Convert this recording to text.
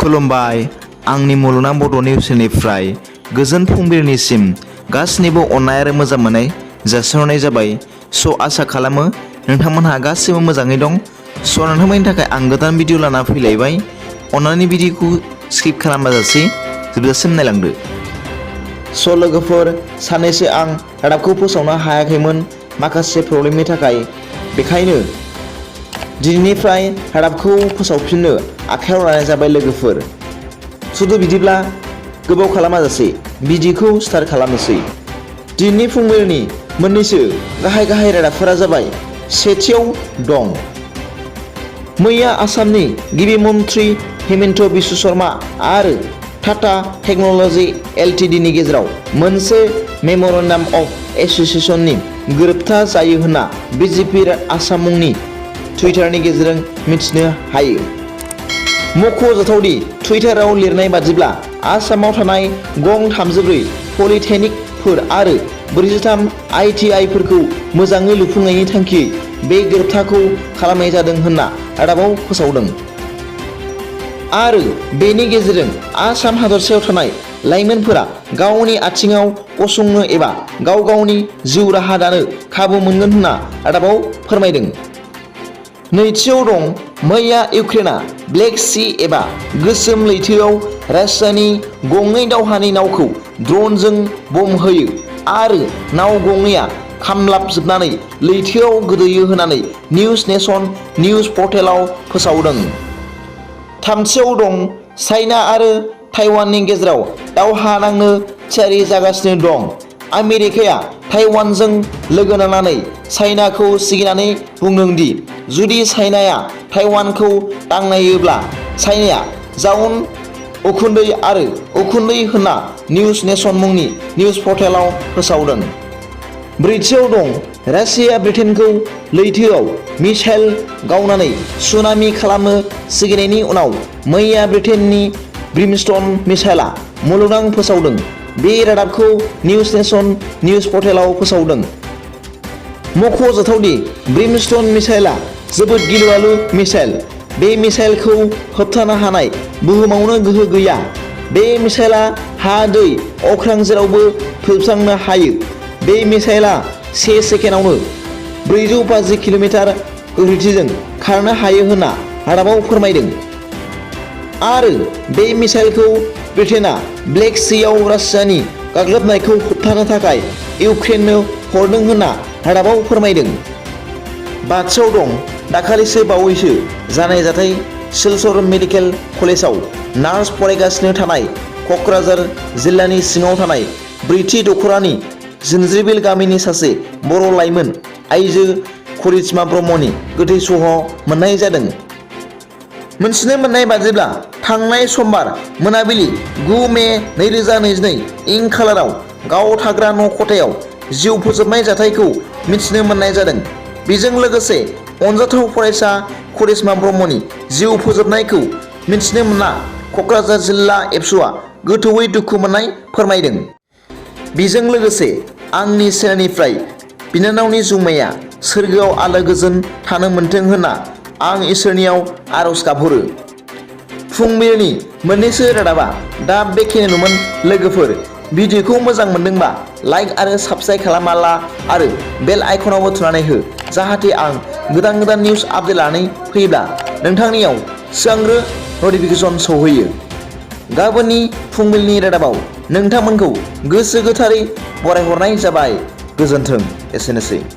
खुलुमबाय आंनि मुलुगनां बड' निउसनिफ्राय गोजोन फुंबिलिनिसिम गासैनिबो अननाय आरो मोजां मोननाय जासिहरनाय जाबाय। आसा खालामो नोंथांमोनहा गासैबो मोजाङै दं। नोंथांमोननि थाखाय आं गोदान भिडिअ लाना फैलायबाय। अन्नानै भिडिअखौ स्किप खालामाजासे जोबजासिम नायलांदो। लोगोफोर, साननैसो आं रादाबखौ फोसावनो हायाखैमोन माखासे प्रब्लेमनि थाखाय। बेखायनो दिनैनिफ्राय रादाबखौ फोसावफिननो आखायाव लानाय जाबाय लोगोफोर। बिदिब्ला गोबाव खालामाजासे भिडिअखौ स्टार्ट खालामनोसै। दिनैनि फुंबिलिनि मोननैसो गाहाय रादाबफोरा जाबाय। सेथियाव दं, मैया आसामनि गिबि मन्थ्रि हेमन्त बिश्व शर्मा आरो टाटा टेक्न'लजि एलटिडिनि गेजेराव मोनसे मेम'रेन्डाम अफ एस'सिएशननि गोरोबथा जायो होनना बिजेपि आसाम मुंनि टुइटारनि गेजेरजों मिथिनो हायो। मख'जाथावदि टुइटाराव लिरनाय बादिब्ला आसामाव थानाय गं 34 पलिटेकनिकफोर आरो 43 ITI फोरखौ मोजाङै लुफुंनायनि थांखियै बे गोरोबथाखौ खालामनाय जादों होनना रादाबाव फोसावदों। आरो बेनि गेजेरजों आसाम हादरसायाव थानाय लाइमोनफोरा गावनि आथिङाव गसंनो एबा गावनि जिउ राहा दानो खाबु मोनगोन होनना रादाबाव फोरमायदों। नैथियाव दं, मैया इउक्रेनआ ब्लेक सी एबा गोसोम लैथोआव रासियानि गंनै दावहानि नावखौ ड्रनजों बम होयो आरो नाव गंनैआ खामलाबजोबनानै लैथोआव गोदोयो होननानै निउज नेशन निउज पर्टेलाव फोसावदों। थामथियाव दं, चाइना आरो ताइवाननि गेजेराव दावहा नांनो थियारि जागासिनो दं। आमेरिकाया ताइवानजों लोगो नांनानै चाइनाखौ सिगिनानै बुंदों दि जुदि चाइनाया ताइवानखौ दांनायोब्ला चाइनाया जाउन उखुन्दै आरो उखुन्दै होनना निउज नेशन मुंनि निउज पर्टेलाव फोसावदों। ब्रैथियाव दं, रासियाया ब्रिटेनखौ लैथोआव मिसाइल गावनानै सुनामि खालामनो सिगिनायनि उनाव मैया ब्रिटेननि ब्रिमस्टन मिसाइलआ मुलुगनां फोसावदों। बे रादाबखौ निउज नेशन निउज पर्टेलाव फोसावदों। मख'जाथावदि ब्रिमस्टन मिसाइलआ जोबोद गिलुबालु मिसाइल। बे मिसाइलखौ होबथानो हानाय बुहुमावनो गोहो गैया। बे मिसाइलआ हा, दै, अख्रां जेरावबो फोजोबस्रांनो हायो। बे मिसाइलआ 1 सेकेन्डआवनो 450 किल'मिटार गोख्रैथिजों खारनो हायो होनना रादाबाव फोरमायदों। आरो बे मिसाइलखौ ब्रिटेनआ ब्लेक सीआव रासियानि गाग्लोबनायखौ होबथानो थाखाय इउक्रेननो हरदों होनना रादाबाव फोरमायदों। बाथियाव दं, दाखालिसो बावैसो जानाय जाथाय। सिलचर मेडिकेल कलेजाव नार्स फरायगासिनो थानाय क'क्राझार जिल्लानि सिङाव थानाय ब्रैथि दख'रानि जिनज्रिबिल गामिनि सासे बर' लाइमोन आइजो करिश्मा ब्रह्मनि गोथै सह मोननाय जादों। मोनथिनो मोननाय बादिब्ला थांनाय समबार मोनाबिलि 9 मे 2022 इं खालाराव गाव थाग्रा न' खथायाव जिउ फोजोबनाय जाथायखौ मिथिनो मोननाय जादों। बेजों लोगोसे अनजाथाव फरायसा करिश्मा ब्रह्मनि जिउ फोजोबनायखौ मिथिनो मोनना क'क्राझार जिल्ला एबसुआ गोथौयै दुखु मोननाय फोरमायदों। बेजों लोगोसे आंनि चेनेलनिफ्राय बिनानावनि जुमाया सोरगोआव आलो गोजोन थानो मोनथों होनना आं इसोरनियाव आर'ज गाबहरो। फुंबिलिनि मोननैसो रादाबा दा बेखिनियानोमोन लोगोफोर। भिडिअखौ मोजां मोनदोंबा लाइक आरो साबस्क्राइब खालामाला आरो बेल आइकनावबो थुनानै हो, जाहाथे आं गोदान निउज आपडेट लानानै फैयोब्ला नोंथांनियाव सिगांग्रो नटिफिकेसन सौहैयो। गाबोननि फुंबिलिनि रादाबाव नोंथांमोनखौ गोसो गोथारै बरायहरनाय जाबाय। गोजोन्थों। एसेनोसै।